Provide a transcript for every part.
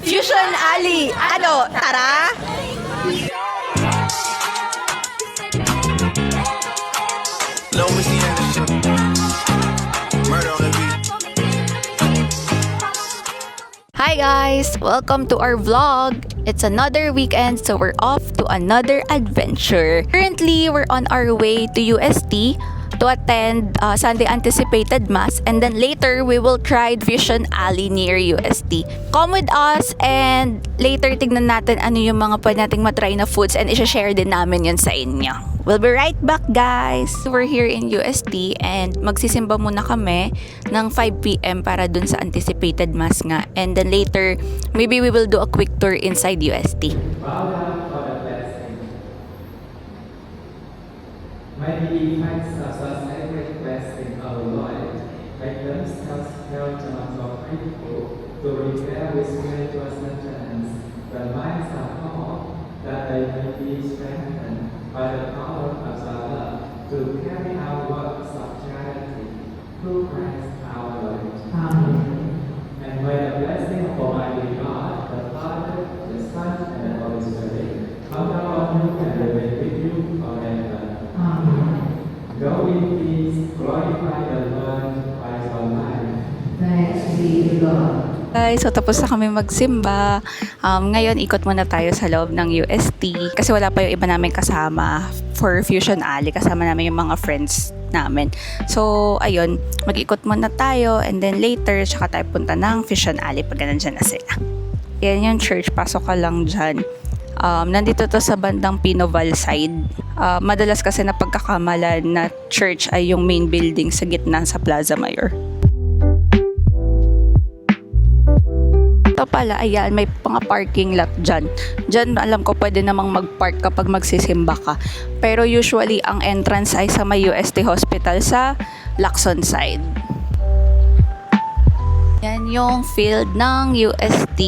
Fusion Alley! Ano, tara? Low is the shit. Murder on the beat. Hi guys! Welcome to our vlog! It's another weekend, so we're off to another adventure. Currently, we're on our way to UST to attend Sunday Anticipated Mass, and then later we will try Fusion Alley near UST. Come with us and later tignan natin ano yung mga pwede nating matry na foods and i-share din namin yun sa inyo. We'll be right back, guys! We're here in UST and magsisimba muna kami ng 5 p.m. para dun sa Anticipated Mass nga. And then later, maybe we will do a quick tour inside UST. Bow down for the blessing. My belief hands us a sacred blessing, our Lord, like themselves held to us of faithful, to repair with spiritual sustenance the minds of all, that they may be strengthened by the power of our love, to carry out works of charity through Christ our Lord. Amen. And by the blessing of Almighty God, the Father, the Son, and the Holy Spirit, come down on you and remain with you forever. Amen. Go in peace, glorify the Lord Christ our life. Thanks be to God. Guys, so tapos na kami magsimba. Ngayon, ikot muna tayo sa loob ng UST kasi wala pa yung iba namin kasama for Fusion Alley. Kasama namin yung mga friends namin. So, ayun, mag-ikot muna tayo and then later, tsaka tayo punta ng Fusion Alley pag nandyan na sila. Yan yung church, pasok ka lang dyan. Nandito to sa bandang Pinoval side. Madalas kasi na pagkakamalan na church ay yung main building sa gitna sa Plaza Mayor. Ito pala, ayan, may mga parking lot dyan. Dyan, alam ko, pwede namang mag-park kapag magsisimba ka. Pero usually, ang entrance ay sa may UST Hospital sa Lacson side. Yan yung field ng UST.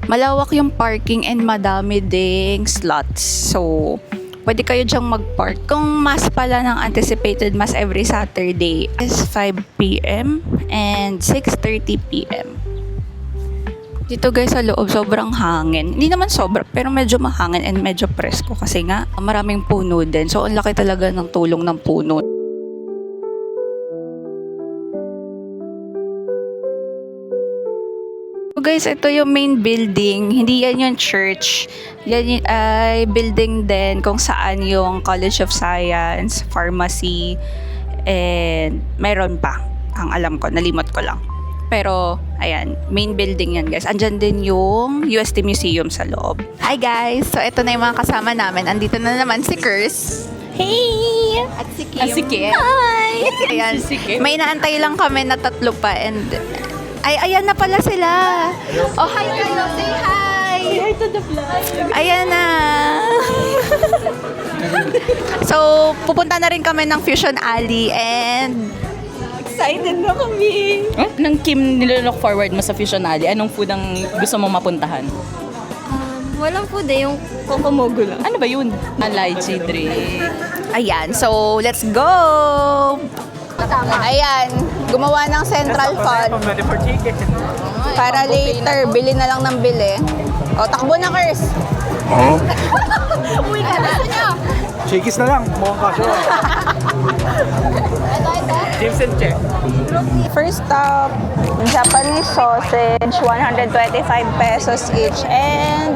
Malawak yung parking and madami ding slots. So, pwede kayo dyang mag-park. Kung mass pala ng Anticipated Mass every Saturday is 5 p.m. and 6:30 p.m. Dito guys sa loob, sobrang hangin. Hindi naman sobra, pero medyo mahangin and medyo presko kasi nga maraming puno din. So, ang laki talaga ng tulong ng puno. So guys, ito yung main building. Hindi yan yung church. Yan ay building din kung saan yung College of Science, Pharmacy, and meron pa. Ang alam ko, nalimot ko lang. Pero, ayan, main building yan guys. Andyan din yung UST Museum sa loob. Hi guys! So, ito na yung mga kasama namin. Andito na naman si Kers. Hey! At si Kim. Si Kim. Hi! Ayan, Si Kim. may inaantay lang kami na tatlo pa and ay, ayan na pala sila. Oh, hi kayo. Say hi. Say hi to the vlog. Ayan na. So, pupunta na rin kami ng Fusion Alley and Excited na kami. Nang Kim, nilolook forward mo sa Fusion Alley, anong food ang gusto mong mapuntahan? Walang food eh, yung kokomogo lang. Ano ba yun? Lychee drink. ayan. So, let's go. Ayan, gumawa ng central fund para later bili na lang ng bili. O, takbo na, Kers. Uy, gusto nyo? Shakey's na lang, mukhang kaso. James and Che. First stop, Japanese sausage, 125 pesos each, and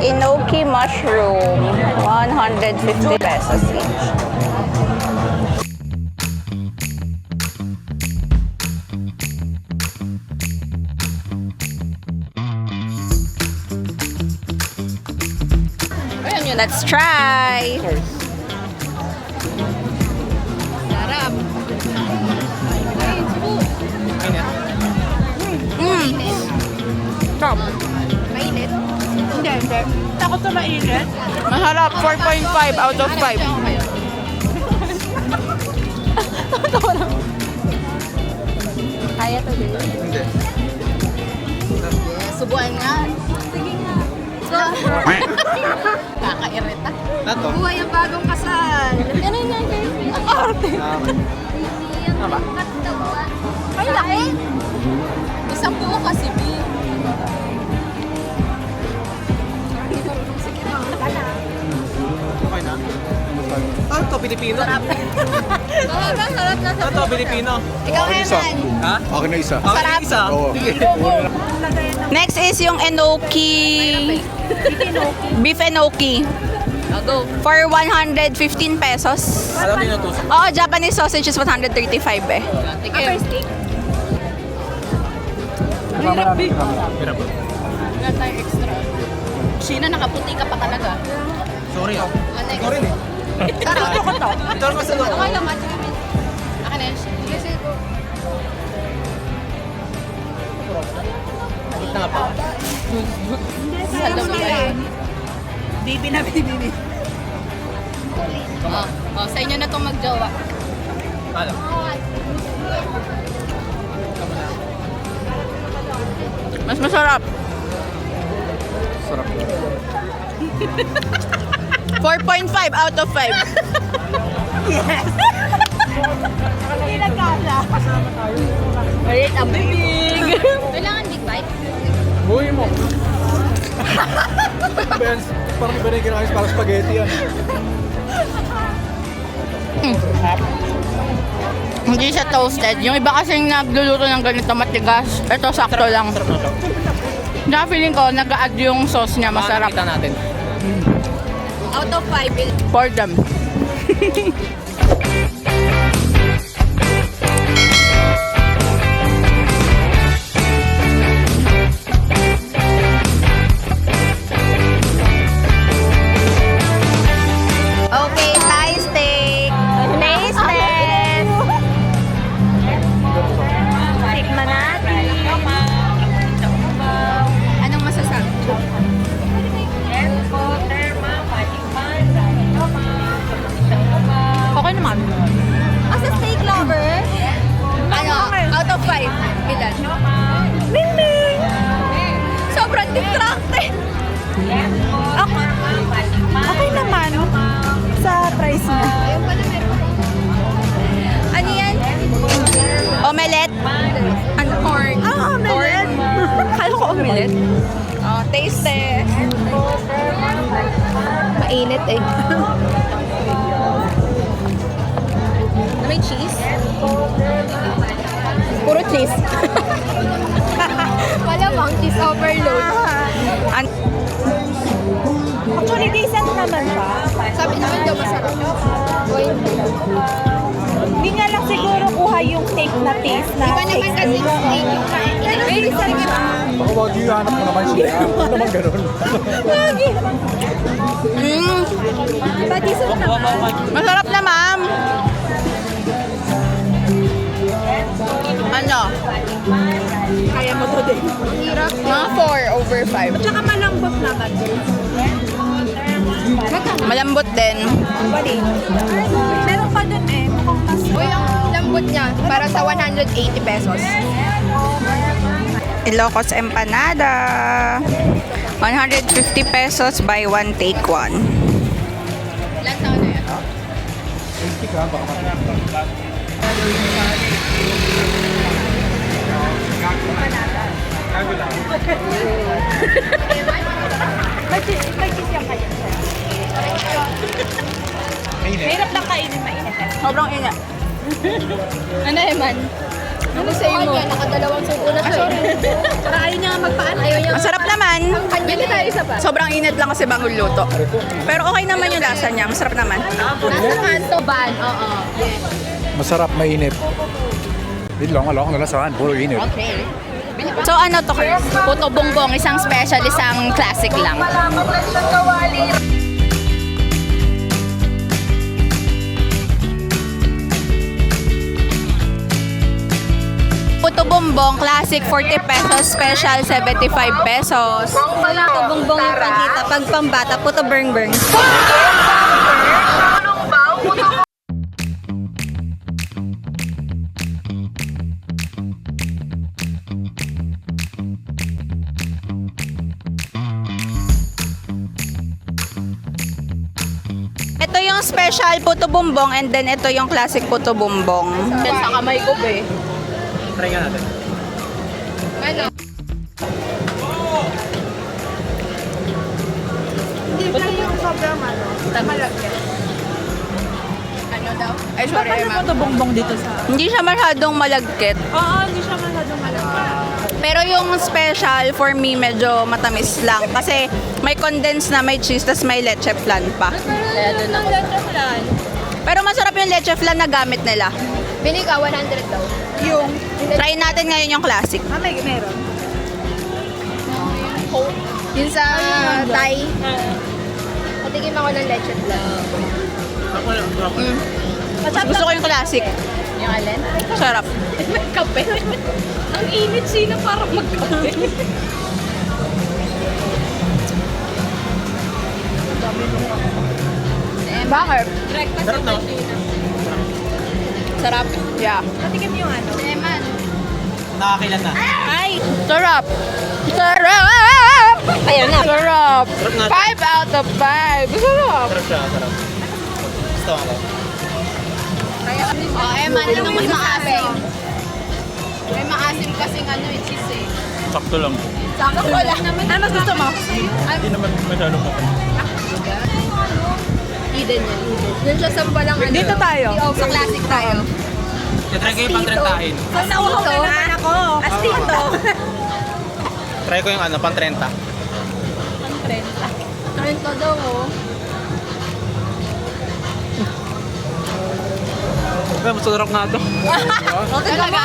enoki mushroom, 150 pesos each. Let's try! Sarap. Stop! Mainit. Hindi. Takot sa mainit. Masarap, 4.5 out of 5. Kaya to din. Hindi. Subuan nga. Sige nga. Kakairita. Nato. Buhay ang bagong kasal. Ganun nga guys. Ang arte. Ay, laki! Isang buo kasi, B. Okay na? Ano to, Pilipino? Sarap na Ano to, Pilipino? Ikaw, Eman. Ha? Akin na isa. Sarap. Isa? Oo. Next is yung enoki. Beef enoki. Go. For 115 pesos. Alam niyo na to. Oo, Japanese sausage is 135 eh. Tikim. Hirap. Wala tayong extra. Sheena, nakaputi ka pa talaga. Sorry ah. Next. Sorry eh. Sarap ko to. Ito naman sa loob. Okay naman. Akin na yun. Kasi ko. Balik na nga pa. Hello, Bibi na bibi. Sa inyo na itong magjowa. Kala. Mas masarap. Sarap. 4.5 out of 5. Wait, ang bibig. Kailangan big bite. Buhay mo. Ben, parang iba na yung ginagawin para spaghetti yan. Hindi siya toasted. Yung iba kasing nagluluto ng ganito matigas. Ito sakto lang. Kaya feeling ko, nag-add yung sauce niya. Masarap. Kita natin. Out of 5. For them. Okay, Thai steak. Taste test. Tikman natin. Anong masasabi? Okay naman. As a steak lover, Ano? Out of 5. Ilan? Ming! Sobrang distracted. Okay naman sa price niya. Ano yan? Omelette? Ano? Corn. Omelette! Kala ko omelette. Oh, taste test. Mainit eh. May cheese? Puro cheese. Malamang cheese overload. Actually, decent naman siya. Sabi naman daw masarap. Hindi nga lang siguro kuha yung steak na taste na Iba naman kasi steak yung kain. Very sarap. Baka wag yung hanap mo naman siya. Ano naman ganun? Mm, Diba, decent naman. masarap na, ma'am. Ano? Kaya mo to din. Hirap. Mga 4 over 5. Tsaka malambot naman. Malambot din. Bali. Meron pa dun eh. Mukhang mas... Uy, ang lambot niya. Para sa 180 pesos. Ilocos Empanada. 150 pesos buy one take one. Ilan sa ano yan? May cheese yung kayo. Mahirap lang kainin, mainit. Sobrang init. Ano, Eman? Ano sa'yo mo? Nakadalawang sugo na siya. Para ayaw niya nga magpaan. Ayaw niya. Masarap naman. Bili tayo isa pa. Sobrang init lang kasi bagong luto. Pero okay naman yung lasa niya. Masarap naman. Nasa kanto ban. Oo. Masarap, mainit. Hindi lang, wala akong nalasahan. Puro init. Okay. So ano to, Chris? Puto bongbong, isang special, isang classic lang. Puto bongbong, classic 40 pesos, special 75 pesos. Puto bongbong yung pangkita. Pag pambata, puto burn. Ito yung yung special puto bumbong and then ito yung classic puto bumbong. Yan sa kamay ko, be. Try nga natin. Ay, sorry, Emma. Ito bongbong dito sa... Hindi siya masyadong malagkit. Oo, hindi siya masyadong malagkit. Pero yung special for me medyo matamis lang kasi may condensed na may cheese tas may leche flan pa. Kaya doon ako. Pero masarap yung leche flan na gamit nila. Bili ka, 100 daw. Yung try natin ngayon yung classic. Meron. Yun sa Thai. Patikim ako ng leche flan. Mas gusto ko yung classic. Yung alin? Sarap. May kape. Ang init, sino para magkape? Bakit? Sarap no? Sarap. Yeah. Patikim yung ano. Eman. Nakakilan na. Ay, sarap. Sarap! Ayan na. Sarap. Sarap na. 5 out of 5. Sarap. Sarap siya, sarap. Gusto ako. Oh, Eman, ano naman maasim? May maasim kasing cheese eh. Sakto lang. Saka wala naman. Ano mas gusto mo? Hindi naman masyadong matamis. Eden yan, Eden. Doon siya sa palang Dito tayo. Sa classic tayo. Try ko yung pang-trentahin. Nauhaw na naman ako. Astito. Try ko yung pang-30. Trento daw oh. Ay, masarap nga ito. Talaga?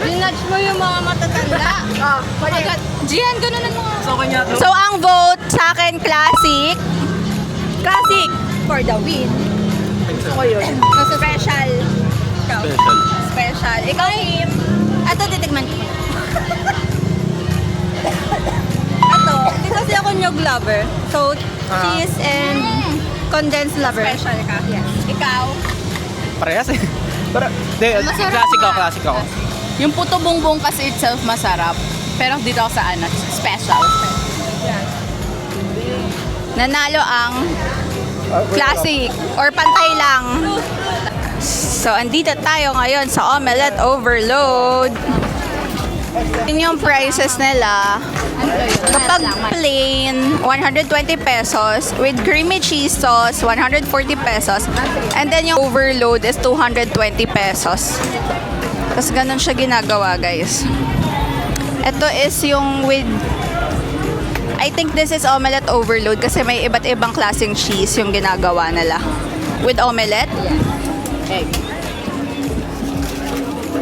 Dinudge mo yung mga matatanda. Pagkat, Gian, ganunan mo. So, kanya to. So, ang vote sa akin, classic. Classic. for the win. Gusto ko yun. Nasa special. Special. Special. Ikaw, Kim. Ito, titikman ko. Ito, hindi kasi ako nyog lover. So, cheese and condensed lover. Special ka. Yes. Ikaw. Parehas eh. Pero, di, classic ako. Yung puto bongbong kasi itself masarap. Pero dito ako sa special. Nanalo ang classic or pantay lang. So, andito tayo ngayon sa Omelette Overload. Yun yung prices nila. Kapag plain, 120 pesos. With creamy cheese sauce, 140 pesos. And then yung overload is 220 pesos. Tapos ganun siya ginagawa, guys. Ito is yung with... I think this is omelette overload kasi may iba't ibang klaseng cheese yung ginagawa nila. With omelette? Egg.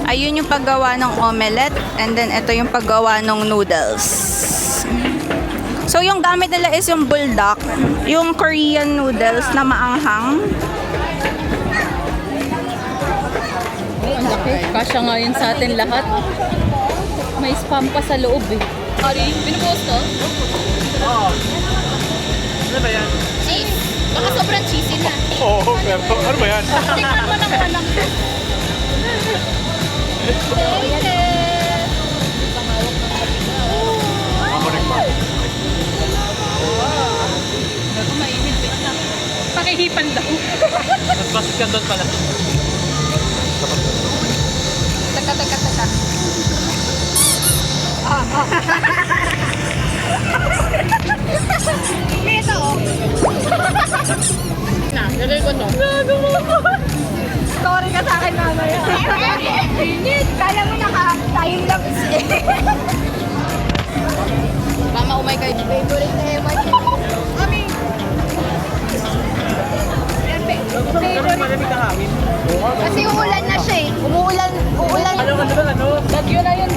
Ayun yung paggawa ng omelette and then ito yung paggawa ng noodles. So yung gamit nila is yung buldak, yung Korean noodles na maanghang. Ang laki. Kasya nga yun sa atin lahat. May spam pa sa loob eh. Sorry, pinupost to? Oo. Ano ba yan? Cheese. Baka sobrang cheesy na. Oo, pero ano ba yan? Tingnan mo ng walang. Pakihipan daw. Mas basit ka doon pala. Teka. Ito oh. Na, lagay ko to. Story ka sa akin mamaya. Init. Kala mo naka-time lapse eh. Mama, umay kayo. Favorite na ewan. Kami. Malamig na hangin. Kasi uulan na siya eh. Uulan. Bagyo na yun.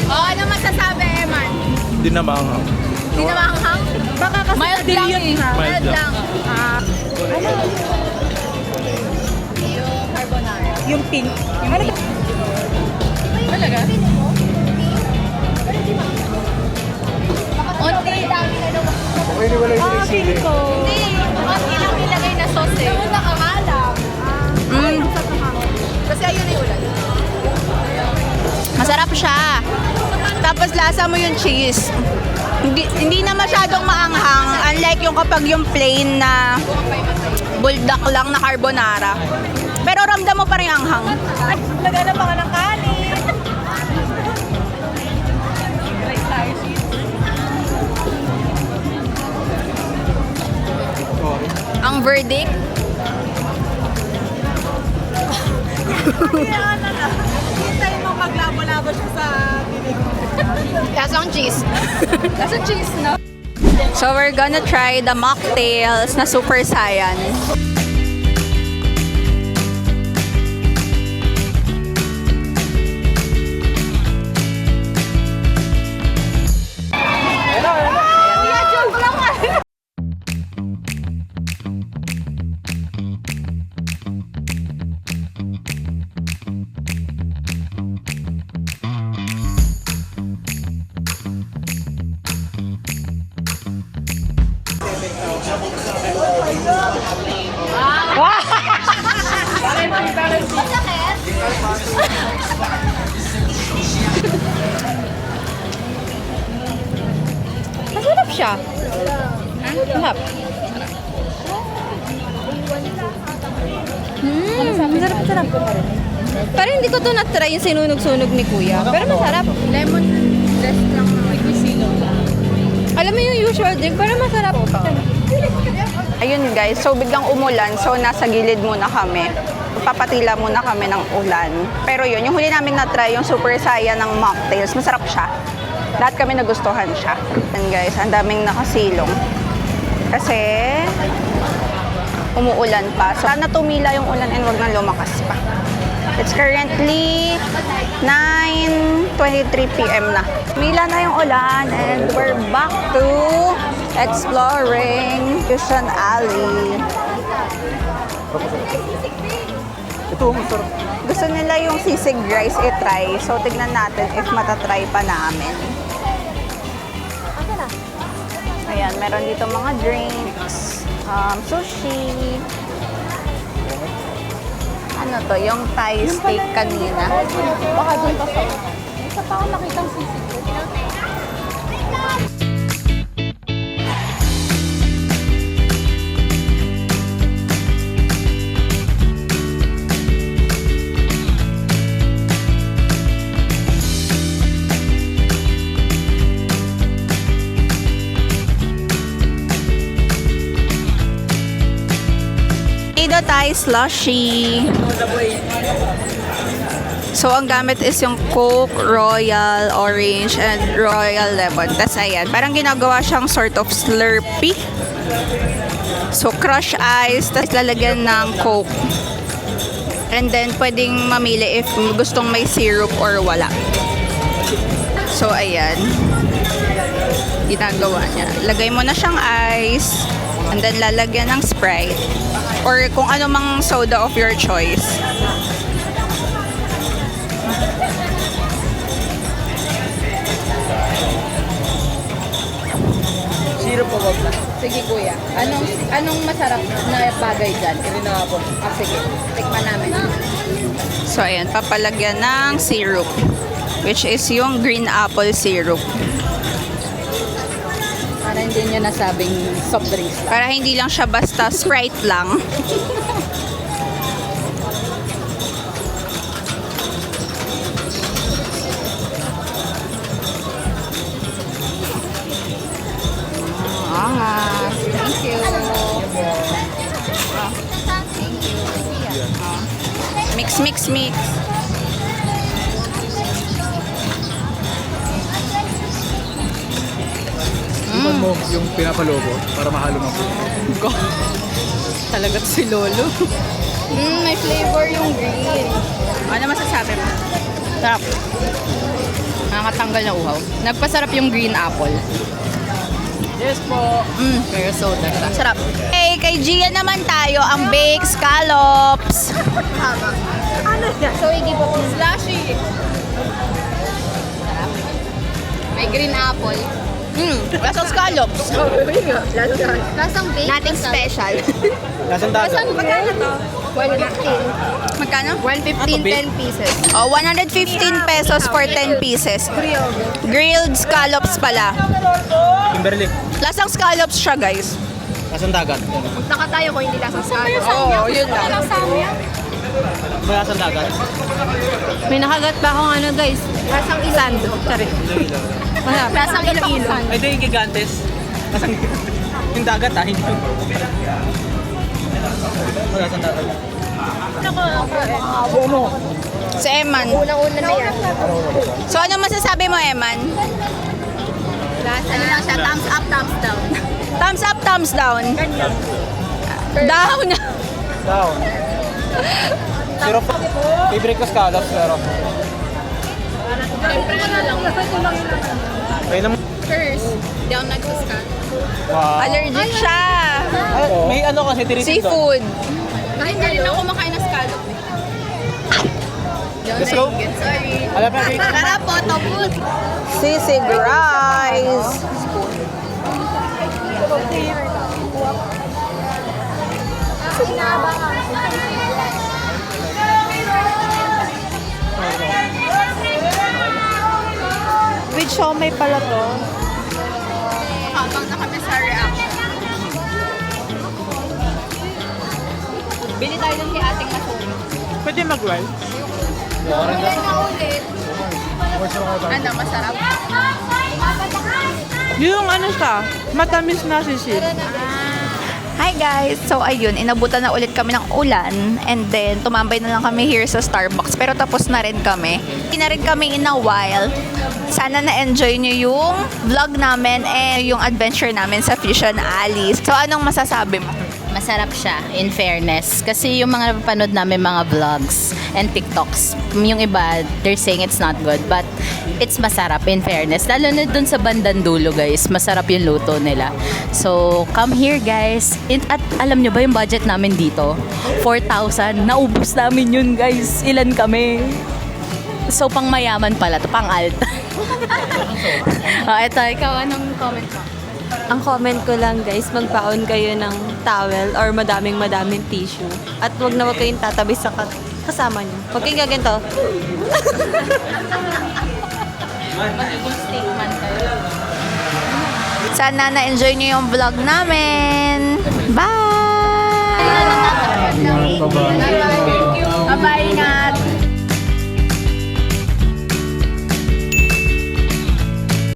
Oh, ano masasabi, Eman? Hindi na maanghang. Hindi na mahanghang? Baka kasi Mild lang eh. mild lang. Yung carbonara. Yung pink. Ano ba? Talaga? Onti. Dami na naman. Feeling ko. Hindi. Onti lang nilagay na sauce eh. Yung nakahalang. Kasi ayun yung ulan. Masarap siya. Tapos lasa mo yung cheese. Hindi na masyadong maanghang. Unlike yung kapag yung plain na buldak lang na carbonara. Pero ramdam mo pa rin ang anghang. Lagyan na pa nga ng kanin. Ang verdict? Hintay mo maglabo-labo siya sa bibig mo. Lasang cheese. Nasa cheese, no? So we're gonna try the mocktails na Super Saiyan. Masarap siya. Masarap. Masarap. Pero hindi ko to na-try yung sinunog-sunog ni Kuya. Pero masarap. Lemon zest lang na may kusilaw lang. Alam mo yung usual drink, pero masarap. Ayun guys, so biglang umulan. So nasa gilid muna kami. Papatila muna kami ng ulan. Pero yun, yung huli namin na-try, yung Super Saya ng mocktails, masarap siya. Lahat kami nagustuhan siya. And guys, ang daming nakasilong. Kasi umuulan pa. So sana tumila yung ulan and wag na lumakas pa. It's currently 9:23 p.m. na. Mila na yung ulan and we're back to exploring Fusion Alley. Ito, masarap. Gusto nila yung sisig rice i-try. So, tignan natin if matatry pa namin. Ayan, meron dito mga drinks, sushi. Ano to? Yung Thai steak kanina. Baka doon pa sa... Isa pa ako nakitang sisig. Ito tayo slushy. So, ang gamit is yung Coke, Royal Orange, and Royal Lemon. Tapos, ayan. Parang ginagawa siyang sort of Slurpee. So, crush ice. Tapos, lalagyan ng Coke. And then, pwedeng mamili if gustong may syrup or wala. So, ayan. Ginagawa niya. Lagay mo na siyang ice. And then, lalagyan ng Sprite. Or kung ano mang soda of your choice. Syrup po ba? Sige kuya, anong masarap na bagay dyan? Pineapple. Sige, tikman namin. So, ayan. Papalagyan ng syrup. Which is yung green apple syrup. Para hindi nyo nasabing soft drinks lang. Para hindi lang siya basta Sprite lang. Angas. Thank you. Thank you. Mix, mix, mix. Iban mo yung pinapalobo para mahalo mo. Talaga si Lolo. May flavor yung green. Ano masasabi mo? Sarap. Nakakatanggal na uhaw. Nagpasarap yung green apple. Yes po. Pero soda. Sarap. Hey, kay Gia naman tayo, ang baked scallops. So, i-give up slushy. May green apple. Lasang scallops. Lasang bake. Nothing special. Lasang dagat. Magkano to? 115. Magkano? 115, 10 pieces. Oh, 115 pesos for 10 pieces. Grilled scallops pala. Kimberly. Lasang scallops siya, guys. Lasang dagat. Punta ka tayo kung hindi lasang scallops. Oo, yun lang. May lasang dagat. May nakagat pa akong ano guys. Lasang Iloilo. Sorry. Lasang Iloilo. Ay, di, gigantes. Lasang yung dagat ah. Hindi. Lasang dagat. Si Eman. Unang-una na yan. So, ano masasabi mo, Eman? Ano lang siya, thumbs up, thumbs down. Thumbs up, thumbs down. Down. Down. Pero favorite ko scallops pero. Ay naman. First, di ako nagsuscan. Wow. Allergic siya. Ay, may ano kasi tiritig doon. Seafood. Kahit hindi rin ako makain ng scallop. Let's go. Sorry. Alam na, Sarap po, toput. Sisig rice. With siomay pala to. Habang na kami sa reaction. Bili tayo ng kay ating masuri. pwede mag-wild. Ulit na ulit. Ano, masarap? Yung ano siya, matamis na sisil. Hi guys! So ayun, inabutan na ulit kami ng ulan and then tumambay na lang kami here sa Starbucks pero tapos na rin kami. Hindi na rin kami in a while. Sana na-enjoy nyo yung vlog namin and yung adventure namin sa Fusion Alley. So anong masasabi mo? Masarap siya, in fairness. Kasi yung mga napapanood namin mga vlogs and TikToks, yung iba, they're saying it's not good. But it's masarap, in fairness. Lalo na dun sa bandang dulo, guys. Masarap yung luto nila. So, come here, guys. At alam nyo ba yung budget namin dito? 4,000. Naubos namin yun, guys. Ilan kami? So, pang mayaman pala to, pang alt. Eto, ikaw, anong comment mo? Ang comment ko lang guys, magbaon kayo ng towel or madaming tissue. At wag na wag kayong tatabi sa kasama nyo. Huwag kayong gaganto. Sana na-enjoy nyo yung vlog namin. Bye! Bye-bye.